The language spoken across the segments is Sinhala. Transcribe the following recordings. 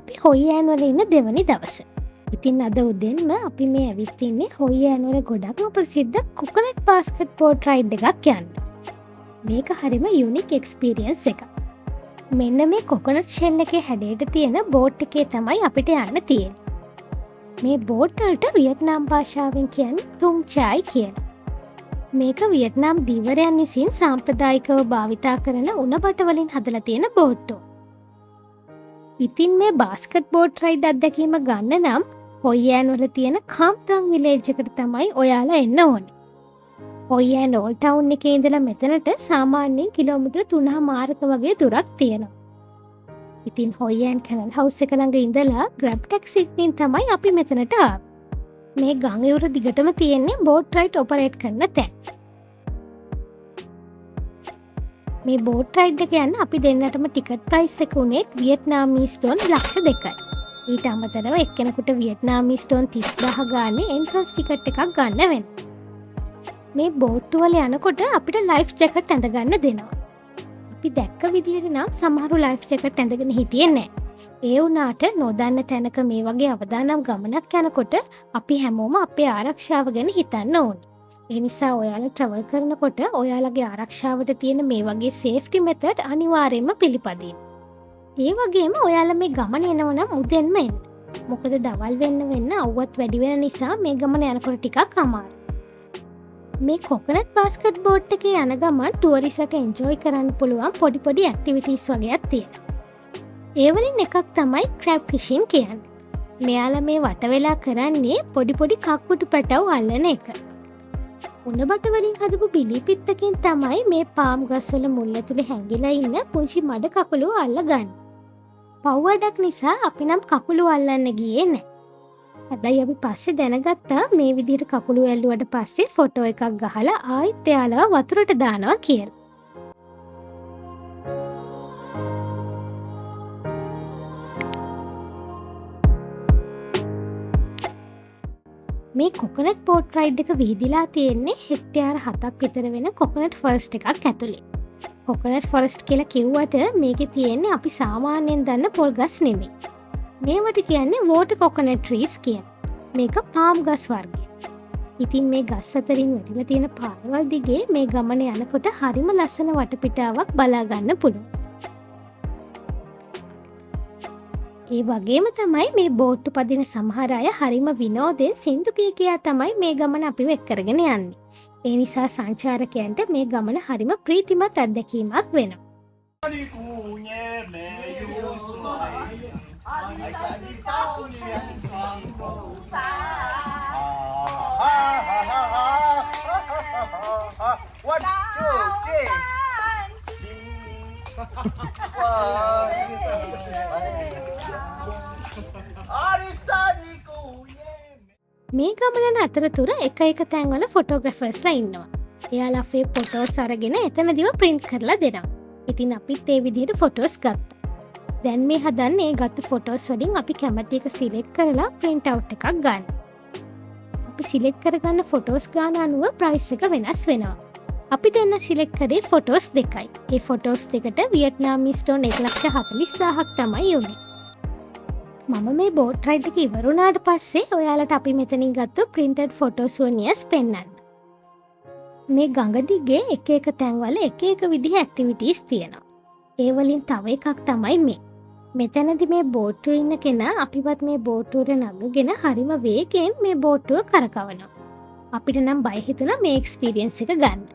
අපි හොයියෑන්වල ඉන්න දෙවනි දවස. ඉතින් අද උදෙන්ම අපි මේ ඇවිත් ඉන්නේ හොයියෑන්වල ගොඩක්ම ප්‍රසිද්ධ කොකනට් බාස්කට් බෝට් රයිඩ් එකක් යන්න. මේක හරිම යුනික් එක්ස්පීරියන්ස් එකක්. මෙන්න මේ කොකනට් ෂෙල් එකේ හැඩයට තියෙන බෝට් එකේ තමයි අපිට යන්න තියෙන්නේ. මේ බෝට් වලට වියට්නාම් භාෂාවෙන් කියන්නේ තුම් චායි කියලා. මේක වියට්නාම් දීවරයන් විසින් සාම්ප්‍රදායිකව භාවිතා කරන උණ බට වලින් හදලා තියෙන බෝට්ටෝ. ඉතින් මේ බාස්කට් බෝට් රයිඩ් අත්දැකීම ගන්න නම් හොයියෑන් වල තියෙන කාම්තන් විලේජ් එකට තමයි ඔයාලා එන්න ඕනේ. හොයියෑන් ඕල් ටවුන් එකේ ඉඳලා මෙතනට සාමාන්‍යයෙන් කිලෝමීටර් 3.5ක වගේ දුරක් තියෙනවා. ඉතින් හොයියෑන් කැනල් හවුස් එක ළඟ ඉඳලා ග්‍රැබ් ටැක්සි එකකින් තමයි අපි මෙතනට ආවේ. මේ ගඟ ඉවුර දිගටම තියෙන්නේ බෝට් රයිඩ් ඔපරේට් කරන තැන්. මේ බෝට් රයිඩ් එක යන්න අපි දෙන්නටම ටිකට් ප්‍රයිස් එක උනේ වියට්නාමීස් ඩොන් $2,00,000. ඊට අමතරව එක්කෙනෙකුට වියට්නාමීස් ඩොන් 30,000 ගානේ එන්ට්‍රන්ස් ටිකට් එකක් ගන්න වෙනවා. මේ බෝට් වල යනකොට අපිට ලයිෆ් ජැකට් ඇඳගන්න දෙනවා. අපි දැක්ක විදිහට නම් සමහරු ලයිෆ් ජැකට් ඇඳගෙන හිටියේ නැහැ. ඒ වුණාට නොදන්න තැනක මේ වගේ අවදානම් ගමනක් යනකොට අපි හැමෝම අපේ ආරක්ෂාව ගැන හිතන්න ඕනේ. ඒ නිසා ඔයාලා ට්‍රැවල් කරනකොට ඔයාලගේ ආරක්ෂාවට තියෙන මේ වගේ සේෆ්ටි මෙතඩ් අනිවාර්යයෙන්ම පිළිපදින්න. ඒ වගේම ඔයාලා මේ ගමන එනවා නම් උදෙන්ම එන්න. මොකද දවල් වෙන්න අවුවත් වැඩි වෙන නිසා මේ ගමන යනකොට ටිකක් අමාරුයි. මේ කොකනට් බාස්කට් බෝට් එකේ යන ගමන් ටුවරිස්ට්ට එන්ජොයි කරන්න පුළුවන් පොඩි ඇක්ටිවිටීස් වගේක් තියෙනවා. ඒ වලින් එකක් තමයි ක්‍රැබ් ෆිෂින් කියන්නේ. මෙයාලා මේ වට වෙලා කරන්නේ පොඩි කක්කුටු පැටව් අල්ලන එක. උණ බට වලින් හදපු බිලි පිත්තකින් තමයි මේ පාම් ගස්වල මුල් ඇතුලේ හැංගිලා ඉන්න පුංචි මඩ කකුළු අල්ලගන්නේ. පව්වඩක් නිසා අපි නම් කකුළු අල්ලන්න ගියේ නැහැ. හැබැයි අපි පස්සේ දැනගත්තා මේ විදිහට කකුළු ඇල්ලුවට පස්සේ ෆොටෝ එකක් ගහලා ආයෙත් එයාලව වතුරට දානවා කියලා. මේ කොකනට් බෝට් රයිඩ් එක විහිදිලා තියෙන්නේ හෙක්ටයාර 7ක් විතර වෙන කොකනට් ෆොරස්ට් එකක් ඇතුලේ. කොකනට් ෆොරස්ට් කියලා කිව්වට මේකේ තියෙන්නේ අපි සාමාන්‍යයෙන් දන්න පොල් ගස් නෙමෙයි. මේවට කියන්නේ වෝටර් කොකනට් ට්‍රීස් කියන. මේක පාම් ගස් වර්ගය. ඉතින් මේ ගස් අතරින් වැටිලා තියෙන පාරවල් දිගේ මේ ගමන යනකොට හරිම ලස්සන වටපිටාවක් බලා ගන්න පුළුවන්. ඒ වගේම තමයි මේ බෝට්ටු පදින සමහර අය හරිම විනෝදයෙන් සින්දු කියා තමයි මේ ගමන අපිව එක් කරගෙන යන්නේ. ඒ නිසා සංචාරකයන්ට මේ ගමන හරිම ප්‍රීතිමත් අත්දැකීමක් වෙනවා. මේ ගමන අතරතුර එක තැන්වල ෆොටෝග්‍රැෆර්ස්ලා ඉන්නවා. එයාලා අපේ ෆොටෝස් අරගෙන එතනදිම ප්‍රින්ට් කරලා දෙනවා. ඉතින් අපිත් ඒ විදිහට ෆොටෝස් ගත්තා. දැන් මේ හදන්නේ ඒ ගත්ත ෆොටෝස් වලින් අපි කැමති එක සිලෙක්ට් කරලා ප්‍රින්ට් අවුට් එකක් ගන්න. අපි සිලෙක්ට් කරගන්න ෆොටෝස් ගාන අනුව ප්‍රයිස් එක වෙනස් වෙනවා. අපි දෙන්න සිලෙක්ට් කරේ ෆොටෝස් දෙකයි. ඒ ෆොටෝස් දෙකට වියට්නාමීස් ඩොන් 1,40,000ක් තමයි උනේ. මම මේ බෝට් රයිඩ් එක ඉවරුණාට පස්සේ ඔයාලට අපි මෙතනින් ගත්තු printed photos souvenirs පෙන්වන්න. මේ ගඟ දිගේ එක තැන්වල එක විදිහ ඇක්ටිවිටීස් තියෙනවා. ඒ වලින් තව එකක් තමයි මේ. මෙතනදි මේ බෝට්ටුවේ ඉන්න කෙනා අපිවත් මේ බෝට්ටුවට නගගෙන හරිම වේගෙන් මේ බෝට්ටුව කරකවනවා. අපිට නම් බය හිතුණා මේ එක්ස්පීරියන්ස් එක ගන්න.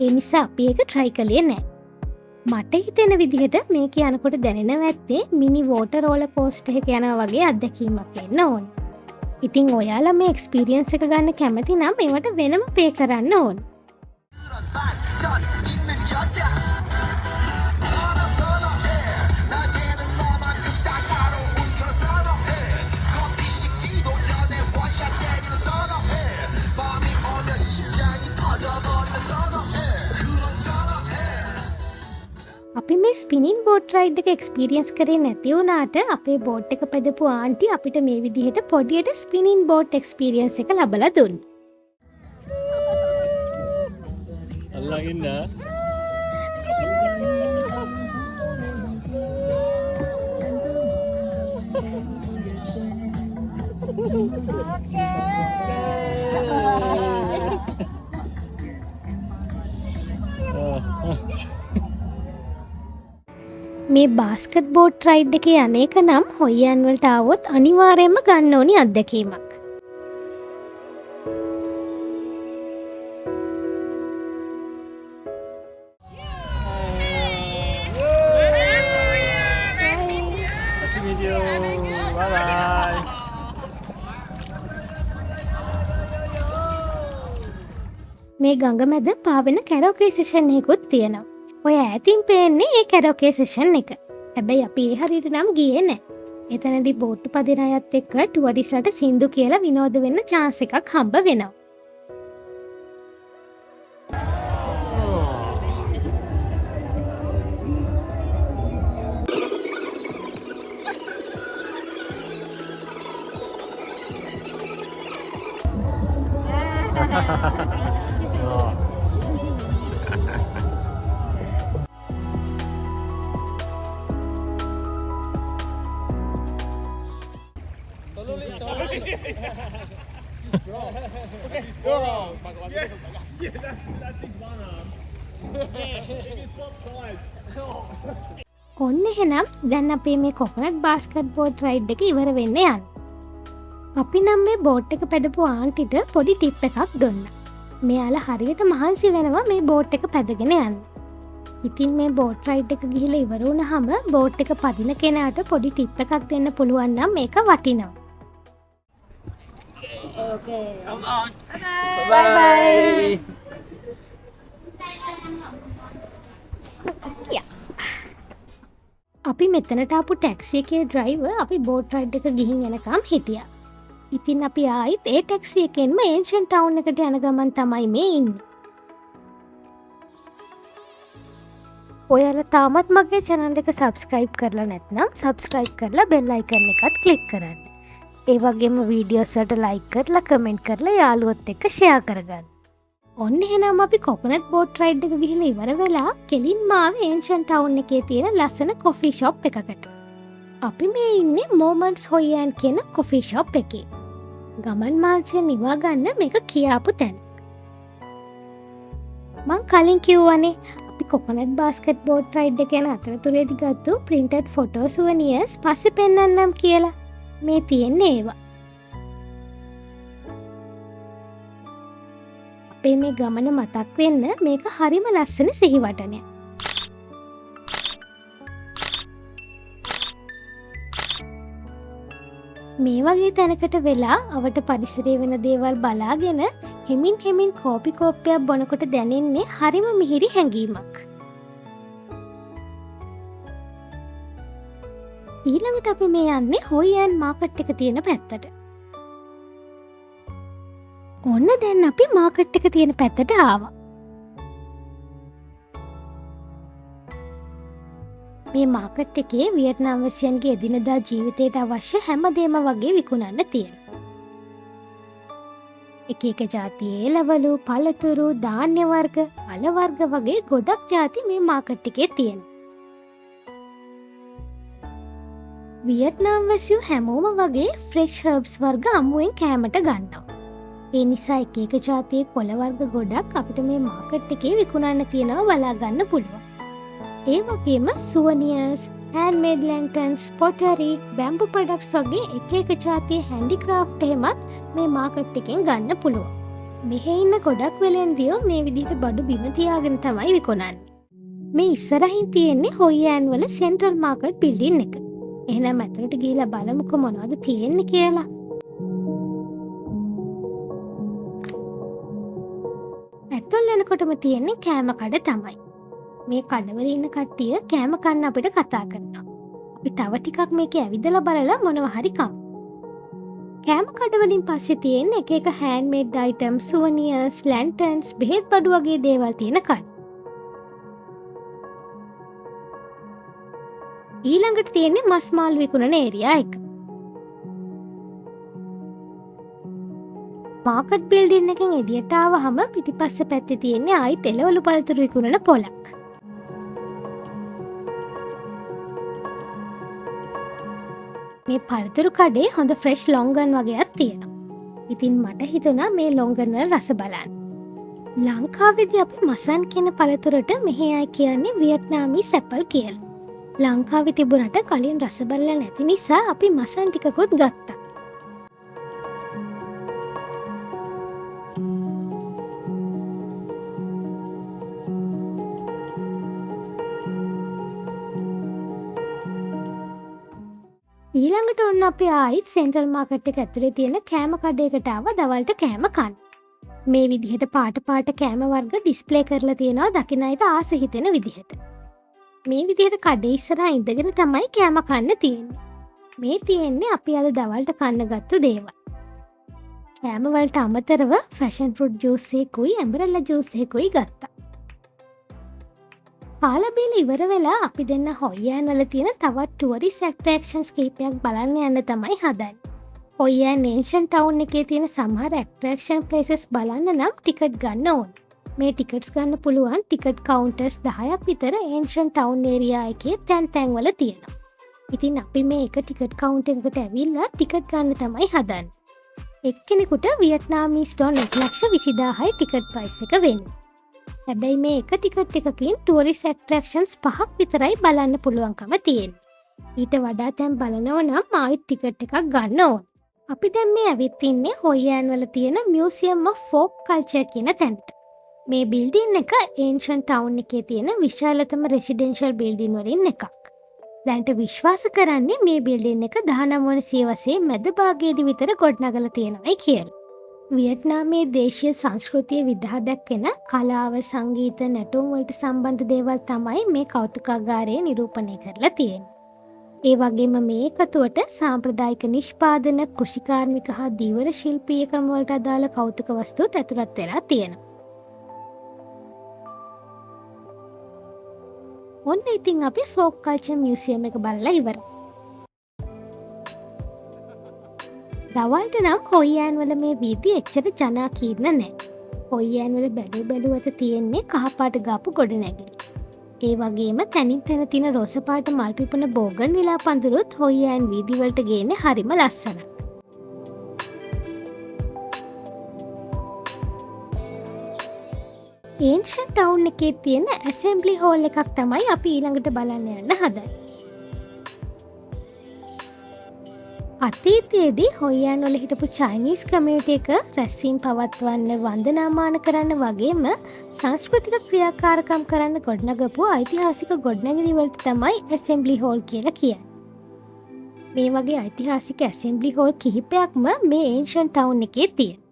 ඒ නිසා අපි ඒක try කළේ නැහැ. මට හිතෙන විදිහට මේක යනකොට දැනෙනවා ඇත්තේ මිනි වෝටර් රෝලර් කෝස්ටර් එක යනවා වගේ අත්දැකීමක් වෙන්න ඕන. ඉතින් ඔයාලා මේ එක්ස්පීරියන්ස් එක ගන්න කැමති නම් ඒවට වෙනම පේ කරන්න ඕන. අපි මේ ස්පිනින් බෝට් රයිඩ් එක එක්ස්පීරියන්ස් කරේ නැති වුණාට අපේ බෝට් එක පැදපු ආන්ටි අපිට මේ විදිහට පොඩියට ස්පිනින් බෝට් එක්ස්පීරියන්ස් එක ලබලා දුන්නා. අල්ලගින්න මේ බාස්කට් බෝට් රයිඩ් එකේ අනේක නම් හොයියන් වලට ආවොත් අනිවාර්යයෙන්ම ගන්න ඕනි අත්දැකීමක්. මේ ගඟ මැද පාවෙන කැරෝකේ සෙෂන් එකකුත් තියෙනවා. ඔය ඈතින් පේන්නේ ඒ කැරෝකේ සෙෂන් එක. හැබැයි අපි ඒ හරියට නම් ගියේ නෑ. එතනදී බෝට්ටු පදින අයත් එක්ක ටුවරිස්ට්ලාට සින්දු කියලා විනෝද වෙන්න chance එකක් හම්බ වෙනවා. ඔන්න එහෙනම් දැන් අපේ මේ කොකනට් බාස්කට් බෝට් රයිඩ් එක ඉවර වෙන්න යනවා. අපි නම් මේ බෝට් එක පැදපු ආන්ටිට පොඩි ටිප් එකක් දුන්නා. මෙයාලා හරියට මහන්සි වෙනවා මේ බෝට් එක පැදගෙන යන්න. ඉතින් මේ බෝට් රයිඩ් එක ගිහිල්ලා ඉවර වුණාම බෝට් එක පදින කෙනාට පොඩි ටිප් එකක් දෙන්න පුළුවන් නම් මේක වටිනවා. Okay. Come on. Okay. Bye. අපි මෙතනට ආපු ටැක්සි එකේ ඩ්‍රයිවර් අපි බෝට් රයිඩ් එක ගිහින් එනකම් හිටියා. ඉතින් අපි ආයිත් ඒ ටැක්සි එකෙන්ම ඒන්ෂන්ට් ටවුන් එකට යන ගමන් තමයි මේ ඉන්නේ. ඔයාලා තාමත් මගේ channel එක subscribe කරලා නැත්නම් subscribe කරලා bell icon එකත් click කරන්න. ඒ වගේම වීඩියෝස් වලට like කරලා comment කරලා යාළුවොත් එක්ක share කරගන්න. ඔන්න එහෙනම් අපි කොකනට් බෝට් රයිඩ් එක ගිහිල්ලා ඉවර වෙලා කෙලින්ම ආවේ ඒන්ෂන්ට් ටවුන් එකේ තියෙන ලස්සන කොෆි ෂොප් එකකට. අපි මේ ඉන්නේ මොමන්ට්ස් හොයියන් කියන කොෆි ෂොප් එකේ. ගමන් මාල්සිය නිවා ගන්න මේක කියාපු තැන. මං කලින් කිව්වනේ අපි කොකනට් බාස්කට් බෝට් රයිඩ් එක යන අතරතුරේදී ගත්තු printed photo souvenirs පස්සේ පෙන්නන්නම් කියලා. මේ තියෙන්නේ ඒවා. අපේ මේ ගමන මතක් වෙන්න මේක හරිම ලස්සන සිහිවටනයක්. මේ වගේ තැනකට වෙලා අවට පරිසරය වෙන දේවල් බලාගෙන හෙමින් කෝපි කෝප්පයක් බොනකොට දැනෙන්නේ හරිම මිහිරි හැඟීමක්. ඊළඟට අපි මේ යන්නේ හොයියන් මාකට් එක තියෙන පැත්තට. ඔන්න දැන් අපි මාකට් එක තියෙන පැත්තට ආවා. මේ මාකට් එකේ වියට්නාම් වැසියන්ගේ එදිනදා ජීවිතයට අවශ්‍ය හැමදේම වගේ විකුණන්න තියෙනවා. එක එක ජාතියේ එළවලු, පළතුරු, ධාන්‍ය වර්ග, අල වර්ග වගේ ගොඩක් ජාති මේ මාකට් එකේ තියෙනවා. වියට්නාම් වැසියෝ හැමෝම වගේ ෆ්‍රෙෂ් හර්බ්ස් වර්ග අමුවෙන් කෑමට ගන්නවා. ඒ නිසා එක එක ජාතියේ කොළ වර්ග ගොඩක් අපිට මේ මාකට් එකේ විකුණන්න තියෙනවා බලා ගන්න පුළුවන්. ඒ වගේම සුවනියර්ස්, හෑන්ඩ්මේඩ් ලැන්ටර්න්ස්, පොටරි, බැම්බු ප්‍රොඩක්ට්ස් වගේ එක එක ජාතියේ හැන්ඩික්‍රාෆ්ට් එහෙමත් මේ මාකට් එකෙන් ගන්න පුළුවන්. මෙහි ඉන්න ගොඩක් වෙලෙන්දියෝ මේ විදිහට බඩු බිම තියාගෙන තමයි විකුණන්නේ. මේ ඉස්සරහින් තියෙන්නේ හොයියන් වල සෙන්ට්‍රල් මාකට් බිල්ඩින් එක. එහෙනම් ඇතුළට ගිහිල්ලා බලමුකෝ මොනවද තියෙන්නේ කියලා. ඇතුල් වෙනකොටම තියෙන්නේ කෑම කඩ තමයි. මේ කඩවල ඉන්න කට්ටිය කෑම කන්න අපිට කතා කරනවා. අපි තව ටිකක් මේක ඇවිදලා බලලා මොනවා හරි කමු. කෑම කඩවලින් පස්සේ තියෙන්නේ එක එක හෑන්ඩ්මේඩ් අයිටම්ස්, සුවනියර්ස්, ලැන්ටර්න්ස්, බෙහෙත් බඩු වගේ දේවල් තියෙන කඩ. ඊළඟට තියෙන්නේ මස් මාළු විකුණන ඒරියා එක. මාකට් බිල්ඩින් එකෙන් එළියට ආවහම පිටිපස්ස පැත්තේ තියෙන්නේ ආයිත් එළවලු පළතුරු විකුණන පොලක්. මේ පළතුරු කඩේ හොඳ ෆ්‍රෙෂ් ලොංගන් වගේයක් තියෙනවා. ඉතින් මට හිතුණා මේ ලොංගන් වල රස බලන්න. ලංකාවේදී අපි මසන් කියන පළතුරට මෙහි අය කියන්නේ වියට්නාමීස් ඇපල් කියලා. ලංකාවේ තිබුණට කලින් රස බලලා නැති නිසා අපි මසන් ටිකකුත් ගත්තා. ඊළඟට ඔන්න අපි ආයිත් සෙන්ට්‍රල් මාකට් එක ඇතුලේ තියෙන කෑම කඩේකට ආව දවල්ට කෑම කන්න. මේ විදිහට පාට කෑම වර්ග ඩිස්ප්ලේ කරලා තියෙනවා දකින්න අයට ආස හිතෙන විදිහට. මේ විදිහට කඩේ ඉස්සරහා ඉඳගෙන තමයි කෑම කන්න තියෙන්නේ. මේ තියෙන්නේ අපි අද දවල්ට කන්න ගත්තු දේවල්. කෑම වලට අමතරව ෆැෂන් ෆෘට් ජූස් එකකුයි ඇම්බරෙල්ලා ජූස් එකකුයි ගත්තා. කාලබීල ඉවර වෙලා අපි දෙන්න හොයියෑන් වල තියෙන තවත් ටුවරිස් ඇට්‍රැක්ෂන්ස් කීපයක් බලන්න යන්න තමයි හදන්නේ. හොයියෑන් ඒන්ෂන් ටවුන් එකේ තියෙන සමහර ඇට්‍රැක්ෂන් ප්ලේසස් බලන්න නම් ටිකට් ගන්න ඕන. මේ ටිකට්ස් ගන්න පුළුවන් ටිකට් කවුන්ටර්ස් 10ක් විතර ඒන්ෂන් ටවුන් ඒරියා එකේ තැන් වල තියෙනවා. ඉතින් අපි මේ එක ටිකට් කවුන්ටර් එකකට ඇවිල්ලා ටිකට් ගන්න තමයි හදන්නේ. එක්කෙනෙකුට වියට්නාමීස් ඩොලර් 1,20,000යි ටිකට් ප්‍රයිස් එක වෙන්නේ. හැබැයි මේ එක ටිකට් එකකින් ටුවරිස් ඇට්‍රැක්ෂන්ස් 5ක් විතරයි බලන්න පුළුවන්කම තියෙන්නේ. ඊට වඩා තැන් බලනව නම් ආයෙත් ටිකට් එකක් ගන්න ඕන. අපි දැන් මේ ඇවිත් ඉන්නේ හොයියෑන් වල තියෙන මියුසියම් ඔෆ් ෆෝක් කල්චර් කියන තැනට. මේ බිල්ඩින් එක ඒන්ෂන් ටවුන් එකේ තියෙන විශාලතම රෙසිඩෙන්ෂල් බිල්ඩින් වලින් එකක්. දැන්ට විශ්වාස කරන්නේ මේ බිල්ඩින් එක 19 වන සියවසේ මැද භාගයේදී විතර ගොඩනගලා තියෙනවයි කියලා. වියට්නාමයේ දේශීය සංස්කෘතිය විදහා දැක්වෙන කලාව සංගීත නැටුම් වලට සම්බන්ධ දේවල් තමයි මේ කෞතුකාගාරයේ නිරූපණය කරලා තියෙන්නේ. ඒ වගේම මේ එකතුවට සාම්ප්‍රදායික නිෂ්පාදන කෘෂිකාර්මික හා දීවර ශිල්පීය ක්‍රම වලට අදාළ කෞතුක වස්තුත් ඇතුළත් වෙලා තියෙනවා. ඔන්න ඉතින් අපි ෆෝක් කල්චර් මියුසියම් එක බලලා ඉවරයි. දවල්ට නම් හොයියෑන් වල මේ වීදි එච්චර ජනාකීර්ණ නෑ. හොයියෑන් වල බැලුවට තියෙන්නේ කහපාට ගාපු ගොඩනැගිලි. ඒ වගේම තැනින් තැන තියෙන රෝස පාට මල් පිපුන බෝගන් විලා පඳුරුත් හොයියෑන් වීදි වලට ගේන්නේ හරිම ලස්සනයි. ඒන්ෂන් ටවුන් එකේ තියෙන ඇසෙම්බලි හෝල් එකක් තමයි අපි ඊළඟට බලන්න යන්න හදන්නේ. අතීතයේදී හොයියෑන් වල හිටපු චයිනීස් කමියුනිටි එක රැස්වීම් පවත්වන්න වන්දනාමාන කරන්න වගේම සංස්කෘතික ක්‍රියාකාරකම් කරන්න ගොඩනගපු ඓතිහාසික ගොඩනැගිලි වලට තමයි ඇසෙම්බලි හෝල් කියලා කියන්නේ. මේ වගේ ඓතිහාසික ඇසෙම්බලි හෝල් කිහිපයක්ම මේ ඒන්ෂන් ටවුන් එකේ තියෙනවා.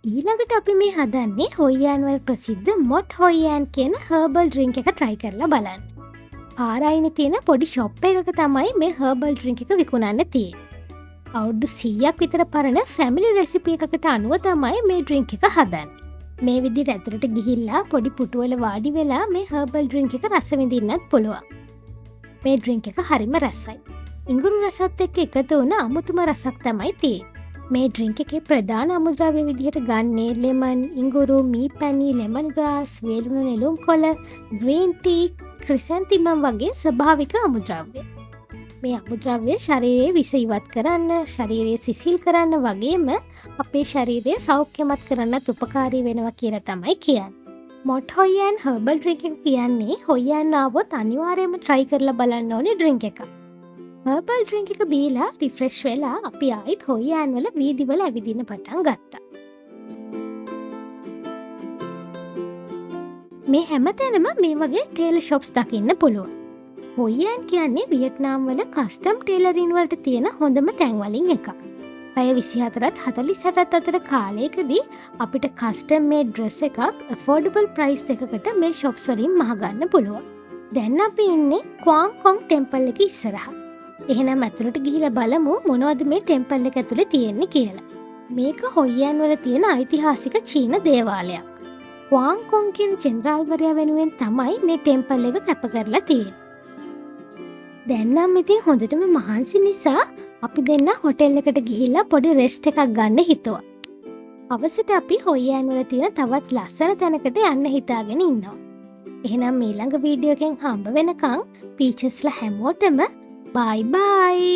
ඊළඟට අපි මේ හදන්නේ හොයියෑන් වල ප්‍රසිද්ධ මොට් හොයියෑන් කියන හර්බල් ඩ්‍රින්ක් එක try කරලා බලන්න. පාරායිනේ තියෙන පොඩි ෂොප් එකක තමයි මේ හර්බල් ඩ්‍රින්ක් එක විකුණන්න තියෙන්නේ. අවුරුදු 100ක් විතර පරණ ෆැමිලි රෙසිපි එකකට අනුව තමයි මේ ඩ්‍රින්ක් එක හදන්නේ. මේ විදිහට ඇතුළට ගිහිල්ලා පොඩි පුටුවල වාඩි වෙලා මේ හර්බල් ඩ්‍රින්ක් එක රස විඳින්නත් පුළුවන්. මේ ඩ්‍රින්ක් එක හරිම රසයි. ඉඟුරු රසත් එක්ක එකතු වුණ අමුතුම රසක් තමයි තියෙන්නේ. මේ ඩ්‍රින්ක් එකේ ප්‍රධාන අමුද්‍රව්‍ය විදිහට ගන්නේ ලෙමන්, ඉඟුරු, මී පැණි, ලෙමන් ග්‍රාස්, වේලුණු නෙළුම් කොළ, ග්‍රීන් ටී, ක්‍රිසැන්තිමම් වගේ ස්වභාවික අමුද්‍රව්‍ය. මේ අමුද්‍රව්‍ය ශරීරයේ විස ඉවත් කරන්න, ශරීරයේ සිසිල් කරන්න වගේම අපේ ශරීරය සෞඛ්‍යමත් කරන්නත් උපකාරී වෙනවා කියලා තමයි කියන්නේ. මොට් හොයියෑන් හර්බල් ඩ්‍රින්ක් එක කියන්නේ හොයියෑන් ආවොත් අනිවාර්යයෙන්ම try කරලා බලන්න ඕනේ ඩ්‍රින්ක් එකක්. හර්බල් ඩ්‍රින්ක් එක බීලා රිෆ්‍රෙෂ් වෙලා අපි ආයිත් හොයියෑන් වල වීදිවල ඇවිදින්න පටන් ගත්තා. මේ හැමතැනම මේ වගේ ටේලර් ෂොප්ස් දකින්න පුළුවන්. හොයියෑන් කියන්නේ වියට්නාම් වල කස්ටම් ටේලරින් වලට තියෙන හොඳම තැන් වලින් එකක්. පැය 24ත් 48ත් අතර කාලයකදී අපිට කස්ටම් මේඩ් ඩ්‍රෙස් එකක් affordable price එකකට මේ shops වලින් මහගන්න පුළුවන්. දැන් අපි ඉන්නේ ක්වාං කොං ටෙම්පල් එක ඉස්සරහා. එහෙනම් ඇතුළට ගිහිල්ලා බලමු මොනවද මේ ටෙම්පල් එක ඇතුලේ තියෙන්නේ කියලා. මේක හොයියෑන් වල තියෙන ඓතිහාසික චීන දේවාලයක්. ක්වාං කොං කියන ජෙනරාල්වරයා වෙනුවෙන් තමයි මේ ටෙම්පල් එක කැප කරලා තියෙන්නේ. දැන් නම් ඉතින් හොඳටම මහන්සි නිසා අපි දෙන්න හොටෙල් එකට ගිහිල්ලා පොඩි රෙස්ට් එකක් ගන්න හිතුවා. අවසට අපි හොයියෑන් වල තියෙන තවත් ලස්සන තැනකට යන්න හිතාගෙන ඉන්නවා. එහෙනම් ඊළඟ වීඩියෝ එකෙන් හම්බ වෙනකන් පීචස්ලා හැමෝටම බයි බයි.